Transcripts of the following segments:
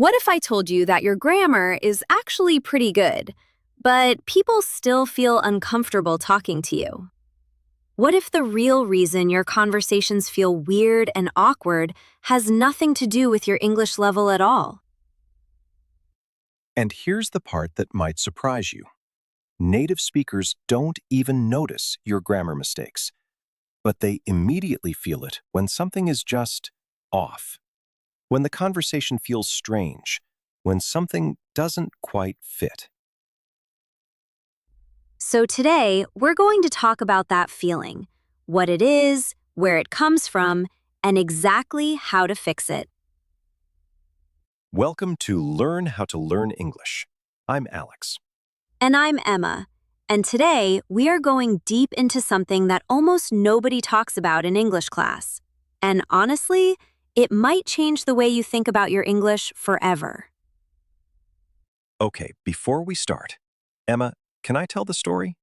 What if I told you that your grammar is actually pretty good, but people still feel uncomfortable talking to you? What if the real reason your conversations feel weird and awkward has nothing to do with your English level at all? And here's the part that might surprise you. Native speakers don't even notice your grammar mistakes, but they immediately feel it when something is just off, when the conversation feels strange, when something doesn't quite fit. So today, we're going to talk about that feeling, what it is, where it comes from, and exactly how to fix it. Welcome to Learn How to Learn English. I'm Alex. And I'm Emma. And today, we are going deep into something that almost nobody talks about in English class. And honestly, it might change the way you think about your English forever. Okay, before we start, Emma, can I tell the story?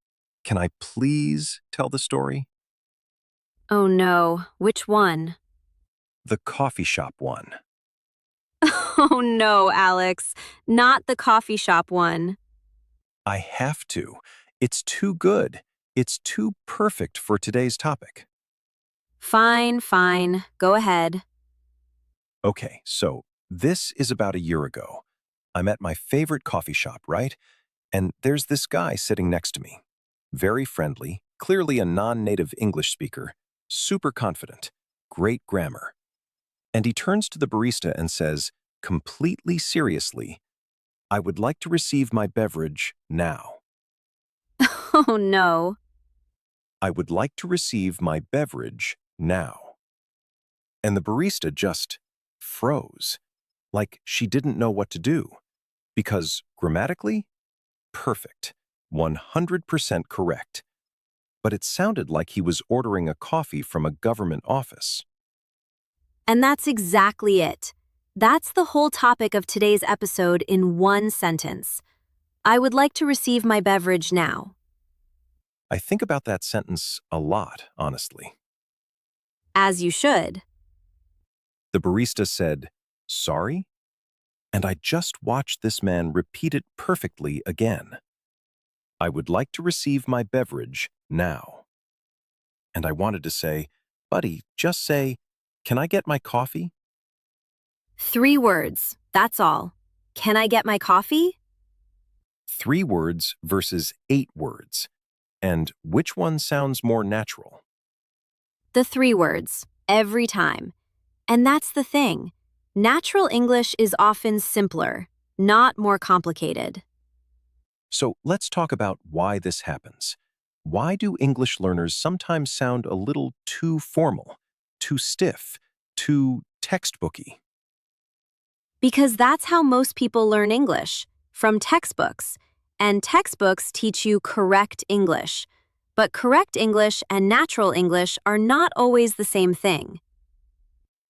Can I please tell the story? Oh no, which one? The coffee shop one. Oh no, Alex, not the coffee shop one. I have to. It's too good. It's too perfect for today's topic. Fine, go ahead. Okay, so this is about a year ago. I'm at my favorite coffee shop, right? And there's this guy sitting next to me. Very friendly, clearly a non-native English speaker, super confident, great grammar. And he turns to the barista and says, completely seriously, I would like to receive my beverage now. Oh no. I would like to receive my beverage now. And the barista just froze, like she didn't know what to do. Because grammatically, perfect, 100% correct. But it sounded like he was ordering a coffee from a government office. And that's exactly it. That's the whole topic of today's episode in one sentence. I would like to receive my beverage now. I think about that sentence a lot, honestly. As you should. The barista said, sorry? And I just watched this man repeat it perfectly again. I would like to receive my beverage now. And I wanted to say, buddy, just say, can I get my coffee? 3 words, that's all. Can I get my coffee? 3 words versus 8 words. And which one sounds more natural? The 3 words, every time. And that's the thing. Natural English is often simpler, not more complicated. So let's talk about why this happens. Why do English learners sometimes sound a little too formal, too stiff, too textbooky? Because that's how most people learn English, from textbooks. And textbooks teach you correct English. But correct English and natural English are not always the same thing.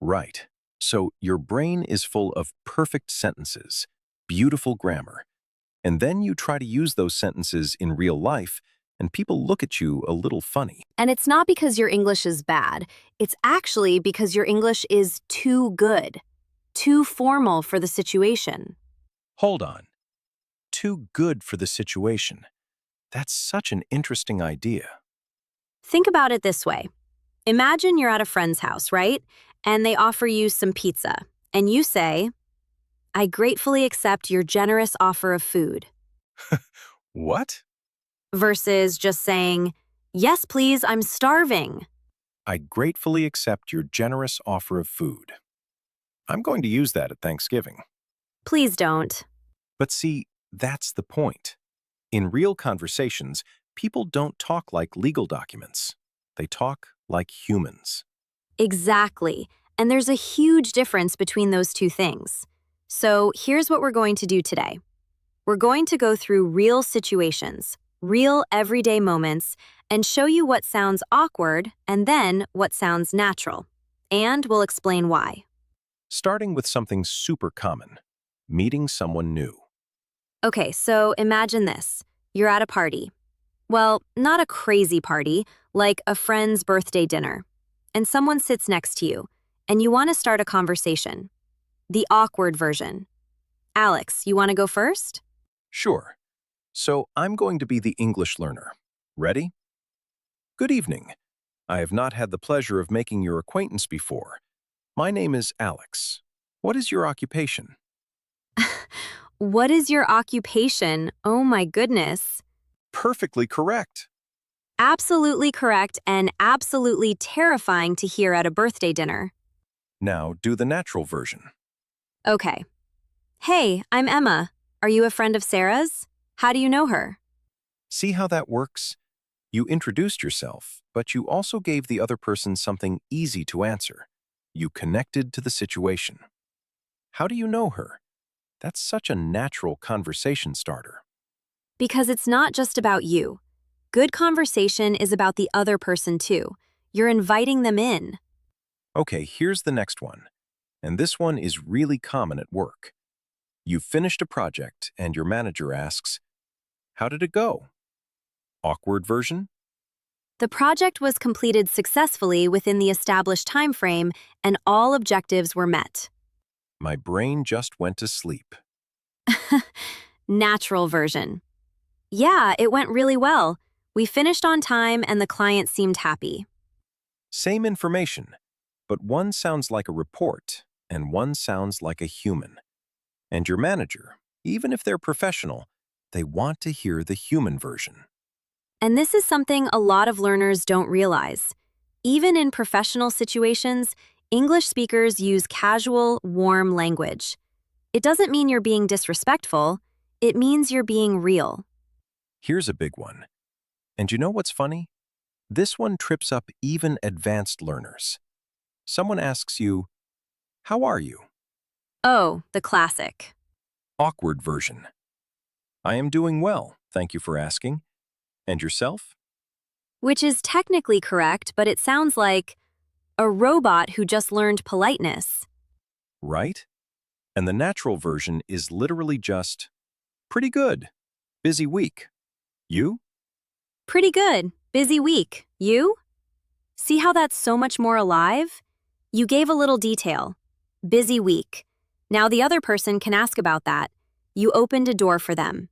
Right. So your brain is full of perfect sentences, beautiful grammar, and then you try to use those sentences in real life, and people look at you a little funny. And it's not because your English is bad. It's actually because your English is too good, too formal for the situation. Hold on. Too good for the situation. That's such an interesting idea. Think about it this way. Imagine you're at a friend's house, right? And they offer you some pizza. And you say, I gratefully accept your generous offer of food. What? Versus just saying, yes, please, I'm starving. I gratefully accept your generous offer of food. I'm going to use that at Thanksgiving. Please don't. But see, that's the point. In real conversations, people don't talk like legal documents. They talk like humans. Exactly. And there's a huge difference between those two things. So here's what we're going to do today. We're going to go through real situations, real everyday moments, and show you what sounds awkward and then what sounds natural. And we'll explain why. Starting with something super common, meeting someone new. Okay, so imagine this. You're at a party. Well, not a crazy party, like a friend's birthday dinner. And someone sits next to you, and you want to start a conversation. The awkward version. Alex, you want to go first? Sure. So I'm going to be the English learner. Ready? Good evening. I have not had the pleasure of making your acquaintance before. My name is Alex. What is your occupation? What is your occupation? Oh my goodness. Perfectly correct. Absolutely correct and absolutely terrifying to hear at a birthday dinner. Now do the natural version. Okay. Hey, I'm Emma. Are you a friend of Sarah's? How do you know her? See how that works? You introduced yourself, but you also gave the other person something easy to answer. You connected to the situation. How do you know her? That's such a natural conversation starter. Because it's not just about you. Good conversation is about the other person too. You're inviting them in. Okay, here's the next one. And this one is really common at work. You've finished a project and your manager asks, "How did it go?" Awkward version? The project was completed successfully within the established time frame and all objectives were met. My brain just went to sleep. Natural version. Yeah, it went really well. We finished on time and the client seemed happy. Same information, but one sounds like a report and one sounds like a human. And your manager, even if they're professional, they want to hear the human version. And this is something a lot of learners don't realize. Even in professional situations, English speakers use casual, warm language. It doesn't mean you're being disrespectful, it means you're being real. Here's a big one. And you know what's funny? This one trips up even advanced learners. Someone asks you, "How are you?" Oh, the classic. Awkward version. "I am doing well, thank you for asking. And yourself?" Which is technically correct, but it sounds like a robot who just learned politeness. Right? And the natural version is literally just, "Pretty good. Busy week. You?" Pretty good. Busy week. You? See how that's so much more alive? You gave a little detail. Busy week. Now the other person can ask about that. You opened a door for them.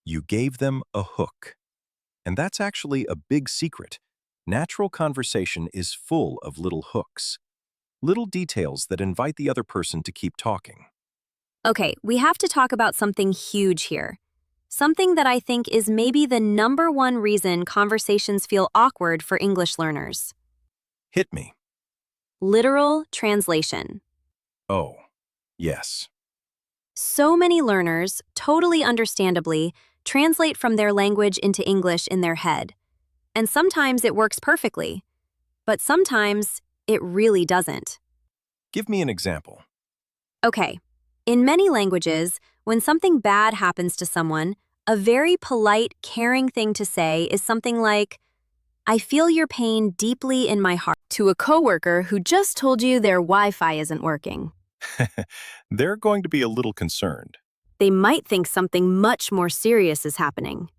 You gave them a hook. And that's actually a big secret. Natural conversation is full of little hooks, little details that invite the other person to keep talking. Okay, we have to talk about something huge here. Something that I think is maybe the #1 reason conversations feel awkward for English learners. Hit me. Literal translation. Oh, yes. So many learners, totally understandably, translate from their language into English in their head. And sometimes it works perfectly, but sometimes it really doesn't. Give me an example. Okay, in many languages, when something bad happens to someone, a very polite, caring thing to say is something like, "I feel your pain deeply in my heart," to a coworker who just told you their Wi-Fi isn't working. They're going to be a little concerned. They might think something much more serious is happening.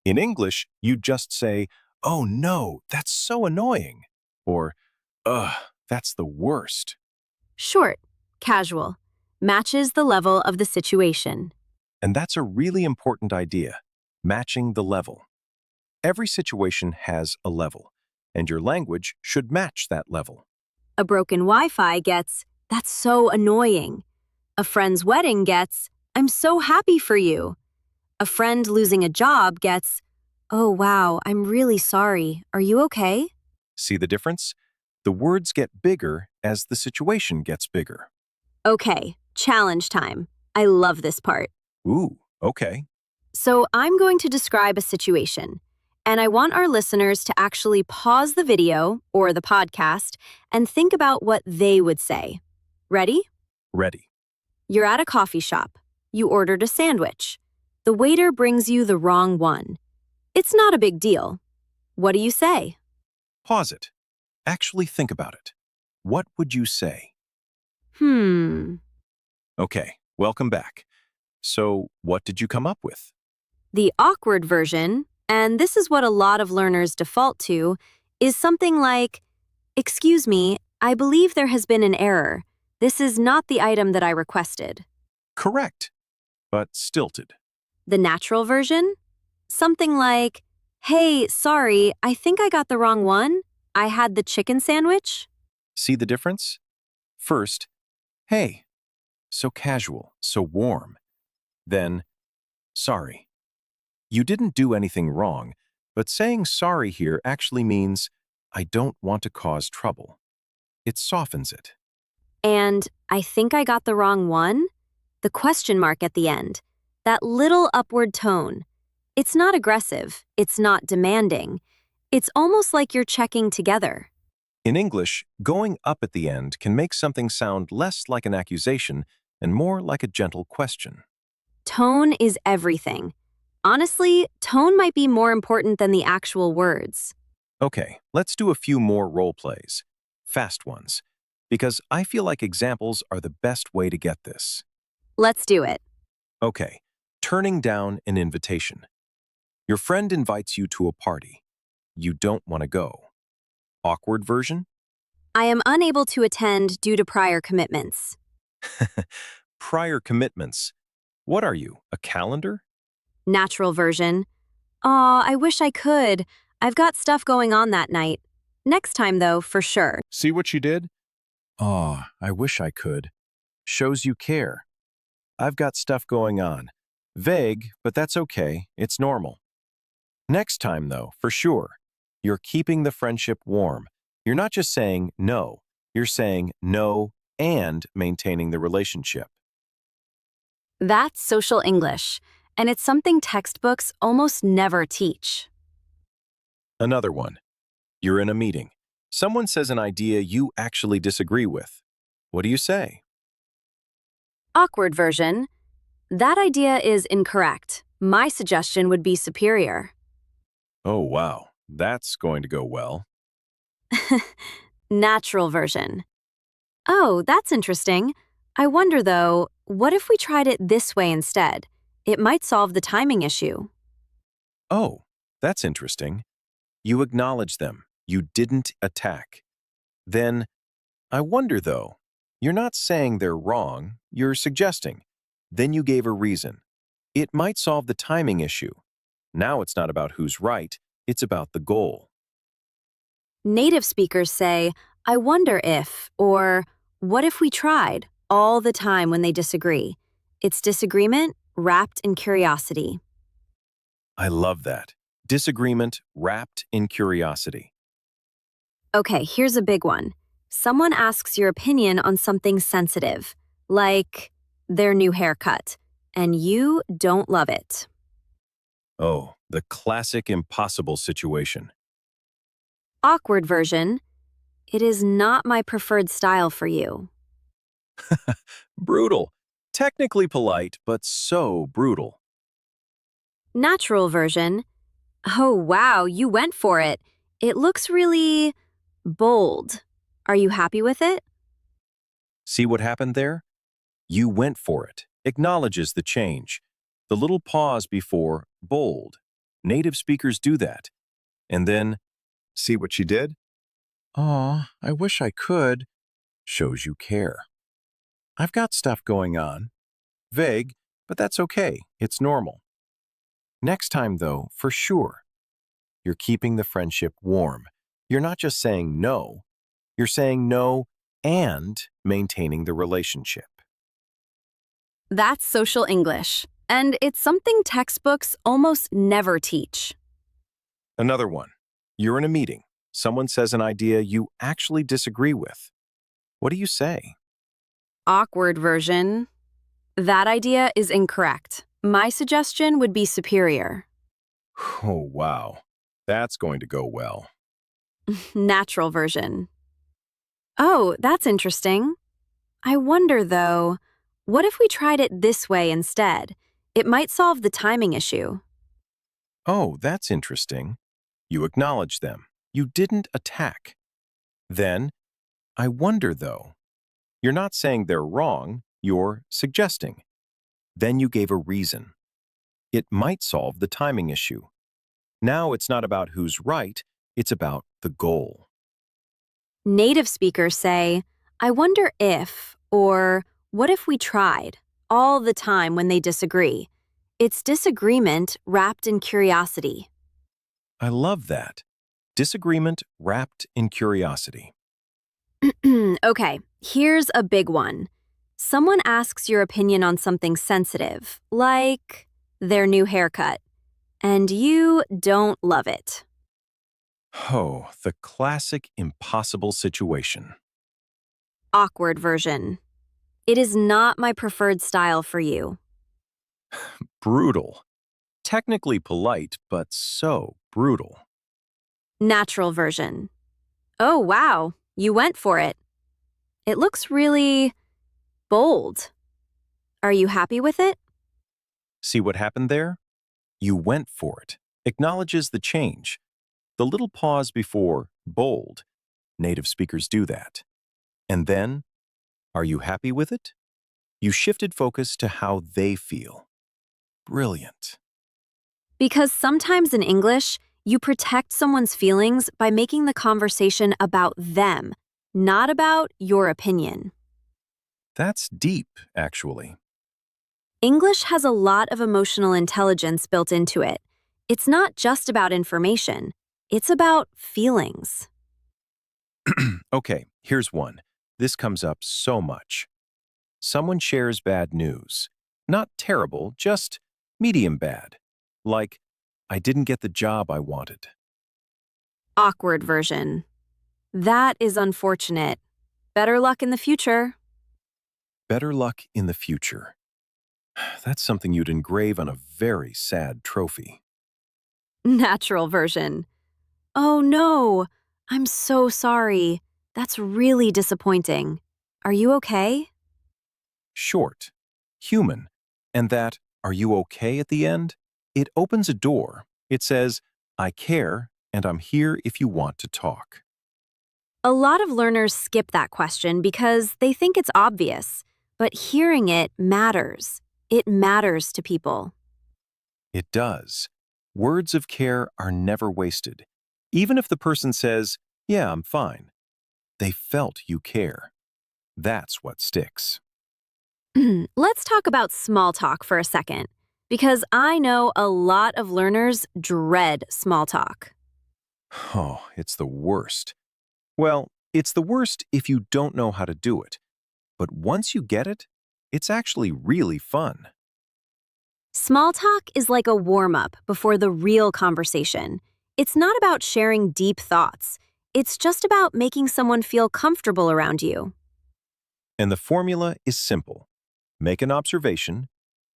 In English, you just say, "Oh no, that's so annoying." Or, "Ugh, that's the worst." Short, casual, matches the level of the situation. And that's a really important idea, matching the level. Every situation has a level, and your language should match that level. A broken Wi-Fi gets, "That's so annoying." A friend's wedding gets, "I'm so happy for you." A friend losing a job gets, "Oh wow, I'm really sorry. Are you okay?" See the difference? The words get bigger as the situation gets bigger. Okay, challenge time. I love this part. Ooh, okay. So I'm going to describe a situation, and I want our listeners to actually pause the video or the podcast and think about what they would say. Ready? Ready. You're at a coffee shop. You ordered a sandwich. The waiter brings you the wrong one. It's not a big deal. What do you say? Pause it. Actually think about it. What would you say? Hmm. Okay, welcome back. So, what did you come up with? The awkward version, and this is what a lot of learners default to, is something like, "Excuse me, I believe there has been an error. This is not the item that I requested." Correct. but stilted. The natural version? Something like, "Hey, sorry, I think I got the wrong one. I had the chicken sandwich." See the difference? First, hey, so casual, so warm. Then, sorry. You didn't do anything wrong, but saying sorry here actually means I don't want to cause trouble. It softens it. And "I think I got the wrong one." The question mark at the end. That little upward tone. It's not aggressive. It's not demanding. It's almost like you're checking together. In English, going up at the end can make something sound less like an accusation and more like a gentle question. Tone is everything. Honestly, tone might be more important than the actual words. Okay, let's do a few more role plays. Fast ones. Because I feel like examples are the best way to get this. Let's do it. Okay, turning down an invitation. Your friend invites you to a party. You don't want to go. Awkward version? "I am unable to attend due to prior commitments." Prior commitments. What are you, a calendar? Natural version. "Aw, I wish I could. I've got stuff going on that night. Next time, though, for sure." See what you did? Oh, I wish I could. Shows you care. I've got stuff going on. Vague, but that's okay. It's normal. Next time, though, for sure. You're keeping the friendship warm. You're not just saying no. You're saying no and maintaining the relationship. That's social English, and it's something textbooks almost never teach. Another one. You're in a meeting. Someone says an idea you actually disagree with. What do you say? Awkward version. "That idea is incorrect. My suggestion would be superior." Oh, wow. That's going to go well. Natural version. "Oh, that's interesting. I wonder, though, what if we tried it this way instead? It might solve the timing issue." Oh, that's interesting. You acknowledge them. You didn't attack. Then, I wonder though, you're not saying they're wrong, you're suggesting. Then you gave a reason. It might solve the timing issue. Now it's not about who's right, it's about the goal. Native speakers say, "I wonder if," or "what if we tried," all the time when they disagree. It's disagreement wrapped in curiosity. I love that. Disagreement wrapped in curiosity. Okay, here's a big one. Someone asks your opinion on something sensitive, like their new haircut, and you don't love it. Oh, the classic impossible situation. Awkward version. "It is not my preferred style for you." Brutal. Technically polite, but so brutal. Natural version. "Oh, wow, you went for it. It looks really bold. Are you happy with it?" See what happened there? You went for it. Acknowledges the change. The little pause before bold. Native speakers do that. And then, see what she did? Aw, I wish I could. Shows you care. I've got stuff going on. Vague, but that's okay. It's normal. Next time, though, for sure. You're keeping the friendship warm. You're not just saying no. You're saying no and maintaining the relationship. That's social English, and it's something textbooks almost never teach. Another one. You're in a meeting. Someone says an idea you actually disagree with. What do you say? Awkward version. "That idea is incorrect. My suggestion would be superior." Oh, wow. That's going to go well. Natural version. "Oh, that's interesting. I wonder, though, what if we tried it this way instead? It might solve the timing issue." Oh, that's interesting. You acknowledge them. You didn't attack. Then, I wonder though. You're not saying they're wrong, you're suggesting. Then you gave a reason. It might solve the timing issue. Now it's not about who's right, it's about the goal. Native speakers say, "I wonder if," or "what if we tried," all the time when they disagree. It's disagreement wrapped in curiosity. I love that. Disagreement wrapped in curiosity. Okay, here's a big one. Someone asks your opinion on something sensitive, like their new haircut, and you don't love it. Oh, the classic impossible situation. Awkward version. It is not my preferred style for you. Brutal. Technically polite, but so brutal. Natural version. Oh, wow, you went for it. It looks really bold. Are you happy with it? See what happened there? You went for it. Acknowledges the change. The little pause before bold. Native speakers do that. And then, are you happy with it? You shifted focus to how they feel. Brilliant. Because sometimes in English, you protect someone's feelings by making the conversation about them, not about your opinion. That's deep, actually. English has a lot of emotional intelligence built into it. It's not just about information, it's about feelings. Okay, here's one. This comes up so much. Someone shares bad news. Not terrible, just medium bad. Like, I didn't get the job I wanted. Awkward version. That is unfortunate. Better luck in the future. Better luck in the future. That's something you'd engrave on a very sad trophy. Natural version. Oh no, I'm so sorry. That's really disappointing. Are you okay? Short, human, and that, are you okay at the end? It opens a door. It says, I care, and I'm here if you want to talk. A lot of learners skip that question because they think it's obvious, but hearing it matters. It matters to people. It does. Words of care are never wasted. Even if the person says, yeah, I'm fine. They felt you care. That's what sticks. Let's talk about small talk for a second, because I know a lot of learners dread small talk. Oh, it's the worst. Well, it's the worst if you don't know how to do it. But once you get it, it's actually really fun. Small talk is like a warm-up before the real conversation. It's not about sharing deep thoughts. It's just about making someone feel comfortable around you. And the formula is simple. Make an observation,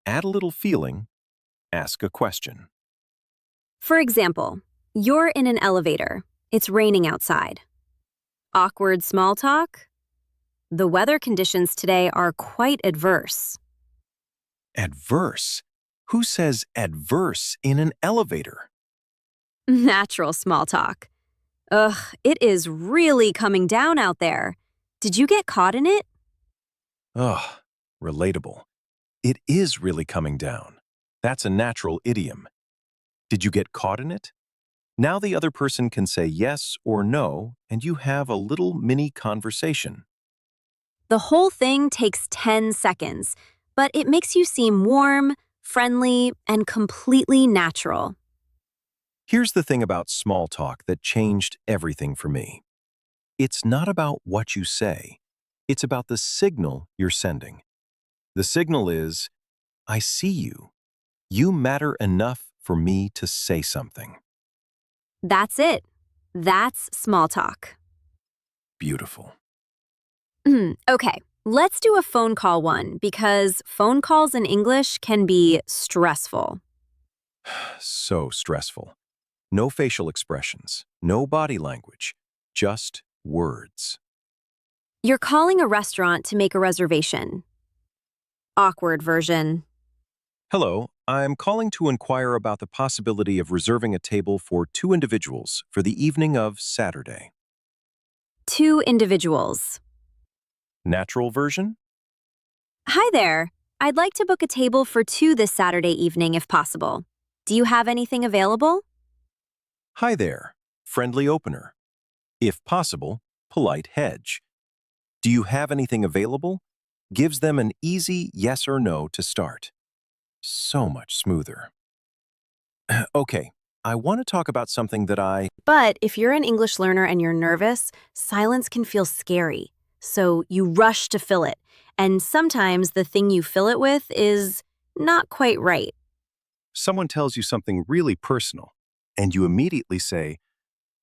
add a little feeling, ask a question. For example, you're in an elevator. It's raining outside. Awkward small talk? The weather conditions today are quite adverse. Adverse? Who says adverse in an elevator? Natural small talk. Ugh, it is really coming down out there. Did you get caught in it? Ugh, relatable. It is really coming down. That's a natural idiom. Did you get caught in it? Now the other person can say yes or no, and you have a little mini conversation. The whole thing takes 10 seconds, but it makes you seem warm, friendly, and completely natural. Here's the thing about small talk that changed everything for me. It's not about what you say. It's about the signal you're sending. The signal is, I see you. You matter enough for me to say something. That's it. That's small talk. Beautiful. Okay, let's do a phone call one because phone calls in English can be stressful. So stressful. No facial expressions, no body language, just words. You're calling a restaurant to make a reservation. Awkward version. Hello, I'm calling to inquire about the possibility of reserving a table for 2 individuals for the evening of Saturday. 2 individuals. Natural version? Hi there. I'd like to book a table for 2 this Saturday evening if possible. Do you have anything available? Hi there. Friendly opener. If possible, polite hedge. Do you have anything available? gives them an easy yes or no to start. So much smoother. Okay, I want to talk about something that I... But if you're an English learner and you're nervous, silence can feel scary. So you rush to fill it. And sometimes the thing you fill it with is not quite right. Someone tells you something really personal, and you immediately say,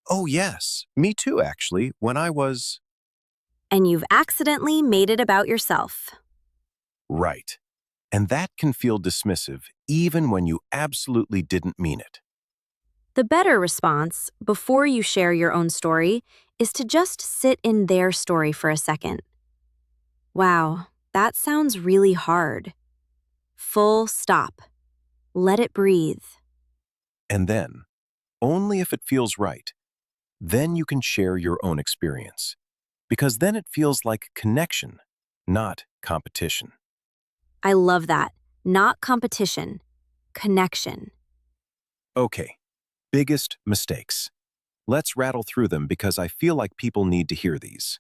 "Oh, yes, me too, actually, when I was..." And you've accidentally made it about yourself. Right. And that can feel dismissive even when you absolutely didn't mean it. The better response, before you share your own story, is to just sit in their story for a second. Wow, that sounds really hard. Full stop. Let it breathe. And then, only if it feels right, then you can share your own experience. Because then it feels like connection, not competition. I love that. Not competition, connection. Okay, biggest mistakes. Let's rattle through them because I feel like people need to hear these.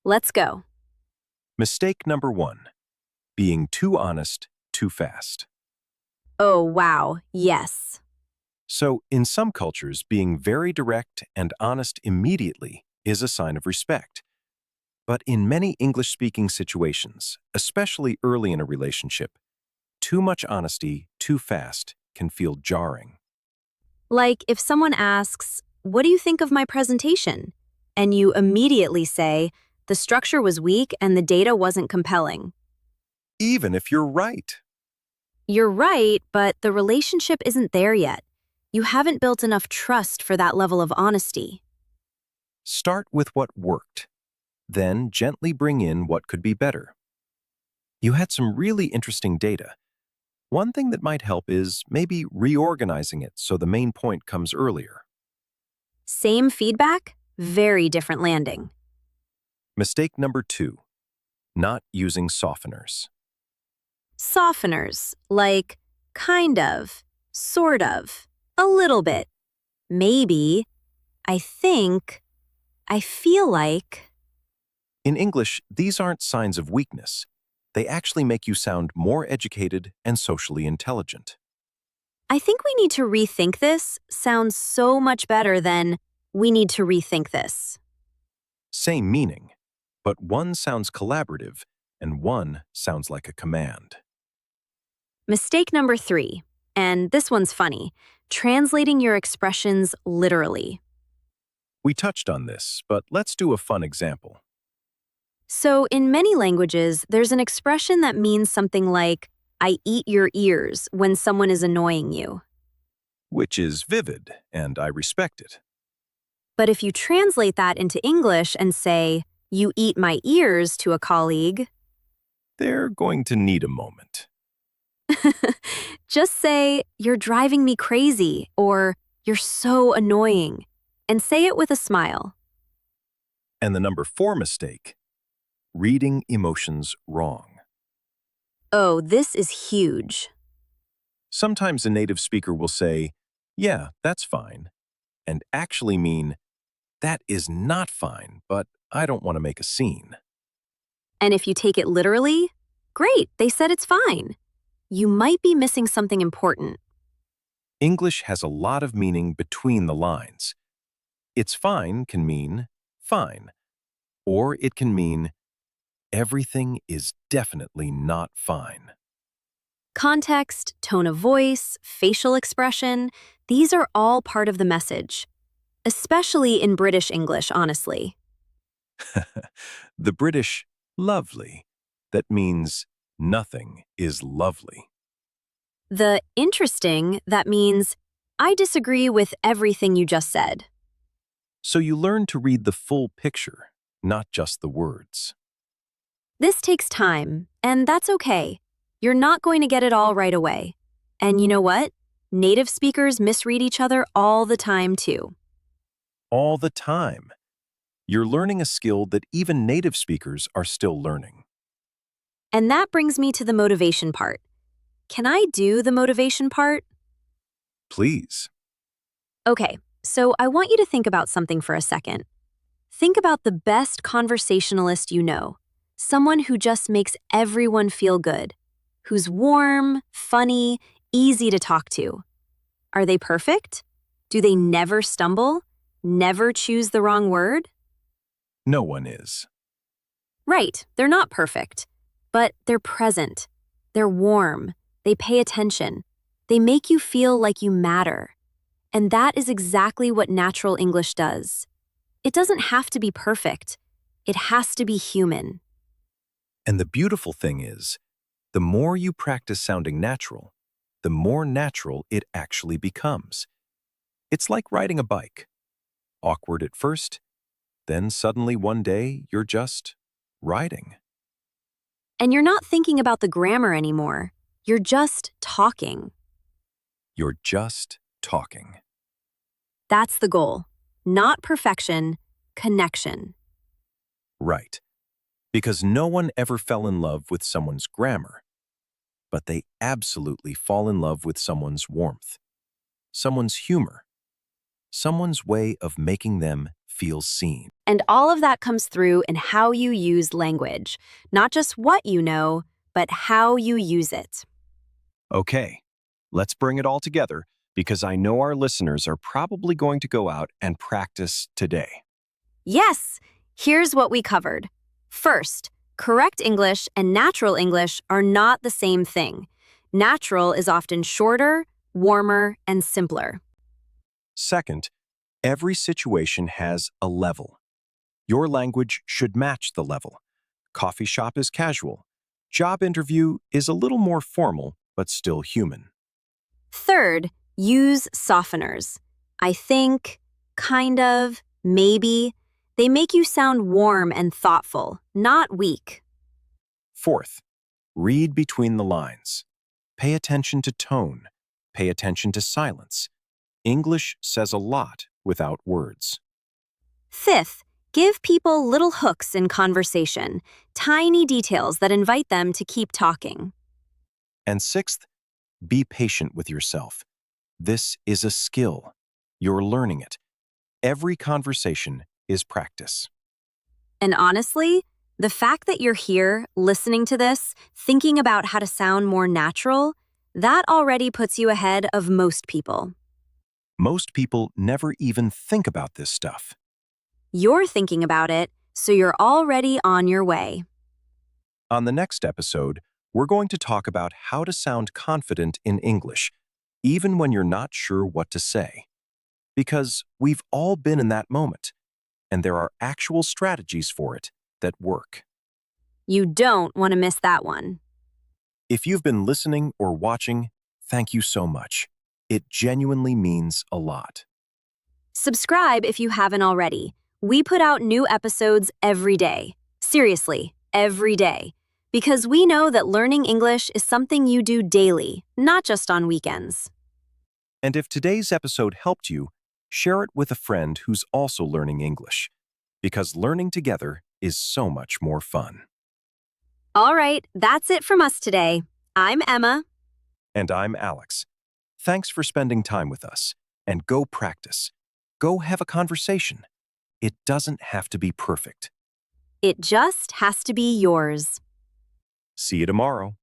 Let's go. Mistake number 1, being too honest too fast. Oh, wow, yes. So, in some cultures, being very direct and honest immediately is a sign of respect. But in many English-speaking situations, especially early in a relationship, too much honesty too fast can feel jarring. Like if someone asks, "What do you think of my presentation?" And you immediately say, "The structure was weak and the data wasn't compelling." Even if you're right. You're right, but the relationship isn't there yet. You haven't built enough trust for that level of honesty. Start with what worked, then gently bring in what could be better. You had some really interesting data. One thing that might help is maybe reorganizing it so the main point comes earlier. Same feedback, very different landing. Mistake number 2, not using softeners. Softeners, like kind of, sort of, a little bit, maybe, I think, I feel like. In English, these aren't signs of weakness. They actually make you sound more educated and socially intelligent. I think we need to rethink this sounds so much better than we need to rethink this. Same meaning, but one sounds collaborative and one sounds like a command. Mistake number 3, and this one's funny, translating your expressions literally. We touched on this, but let's do a fun example. So, in many languages, there's an expression that means something like, "I eat your ears," when someone is annoying you. Which is vivid, and I respect it. But if you translate that into English and say, "You eat my ears," to a colleague, They're going to need a moment. just say, "You're driving me crazy," or "You're so annoying," and say it with a smile. And the number 4 mistake, reading emotions wrong. Oh, this is huge. Sometimes a native speaker will say, "Yeah, that's fine," and actually mean, "That is not fine, but I don't want to make a scene." And if you take it literally, great, they said it's fine. You might be missing something important. English has a lot of meaning between the lines. It's fine can mean fine, or it can mean everything is definitely not fine. Context, tone of voice, facial expression, these are all part of the message. Especially in British English, honestly. The British lovely, that means nothing is lovely. The interesting, that means, I disagree with everything you just said. So you learn to read the full picture, not just the words. This takes time, and that's okay. You're not going to get it all right away. And you know what? Native speakers misread each other all the time, too. All the time. You're learning a skill that even native speakers are still learning. And that brings me to the motivation part. Can I do the motivation part? Please. Okay, so I want you to think about something for a second. Think about the best conversationalist you know. Someone who just makes everyone feel good, who's warm, funny, easy to talk to. Are they perfect? Do they never stumble? Never choose the wrong word? No one is. Right, they're not perfect, but they're present. They're warm. They pay attention. They make you feel like you matter. And that is exactly what natural English does. It doesn't have to be perfect. It has to be human. And the beautiful thing is, the more you practice sounding natural, the more natural it actually becomes. It's like riding a bike. Awkward at first, then suddenly one day you're just riding. And you're not thinking about the grammar anymore. You're just talking. You're just talking. That's the goal. Not perfection, connection. Right. Because no one ever fell in love with someone's grammar, but they absolutely fall in love with someone's warmth, someone's humor, someone's way of making them feel seen. And all of that comes through in how you use language. Not just what you know, but how you use it. Okay, let's bring it all together because I know our listeners are probably going to go out and practice today. Yes, here's what we covered. First, correct English and natural English are not the same thing. Natural is often shorter, warmer, and simpler. Second, every situation has a level. Your language should match the level. Coffee shop is casual. Job interview is a little more formal, but still human. Third, use softeners. I think, kind of, maybe. They make you sound warm and thoughtful, not weak. Fourth, read between the lines. Pay attention to tone. Pay attention to silence. English says a lot without words. Fifth, give people little hooks in conversation, tiny details that invite them to keep talking. And sixth, be patient with yourself. This is a skill. You're learning it. Every conversation is practice. And honestly, the fact that you're here, listening to this, thinking about how to sound more natural, that already puts you ahead of most people. Most people never even think about this stuff. You're thinking about it, so you're already on your way. On the next episode, we're going to talk about how to sound confident in English, even when you're not sure what to say. Because we've all been in that moment, and there are actual strategies for it that work. You don't want to miss that one. If you've been listening or watching, thank you so much. It genuinely means a lot. Subscribe if you haven't already. We put out new episodes every day. Seriously, every day. Because we know that learning English is something you do daily, not just on weekends. And if today's episode helped you, share it with a friend who's also learning English. Because learning together is so much more fun. All right, that's it from us today. I'm Emma. And I'm Alex. Thanks for spending time with us. And go practice. Go have a conversation. It doesn't have to be perfect. It just has to be yours. See you tomorrow.